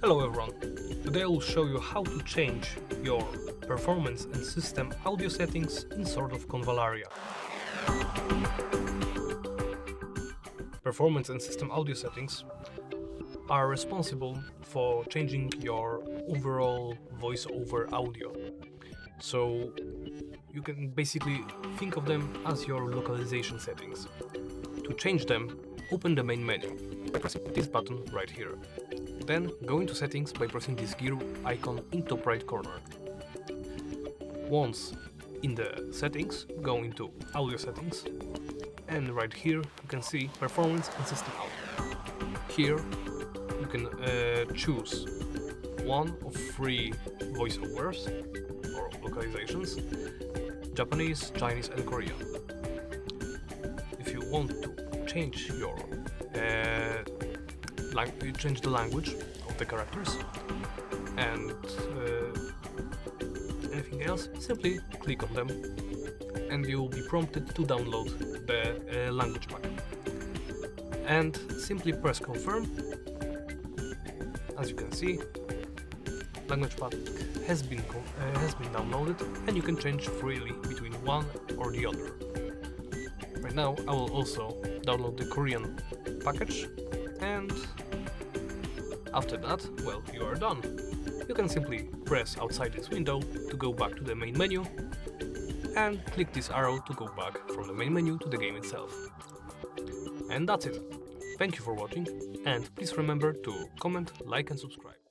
Hello everyone, today I will show you how to change your performance and system audio settings in Sword of Convallaria. Performance and system audio settings are responsible for changing your overall voice-over audio. So you can basically think of them as your localization settings. To change them, open the main menu by pressing this button right here. Then go into settings by pressing this gear icon in top right corner. Once in the settings, go into audio settings, and right here you can see performance and system audio. Here you can choose one of three voiceovers or localizations: Japanese, Chinese and Korean. If you want to change your change the language of the characters and anything else, simply click on them and you will be prompted to download the language pack. And simply press confirm. As you can see, language pack has been downloaded and you can change freely between one or the other. Right now I will also download the Korean package, and after that, well, you are done. You can simply press outside this window to go back to the main menu and click this arrow to go back from the main menu to the game itself. And that's it. Thank you for watching, and please remember to comment, like and subscribe.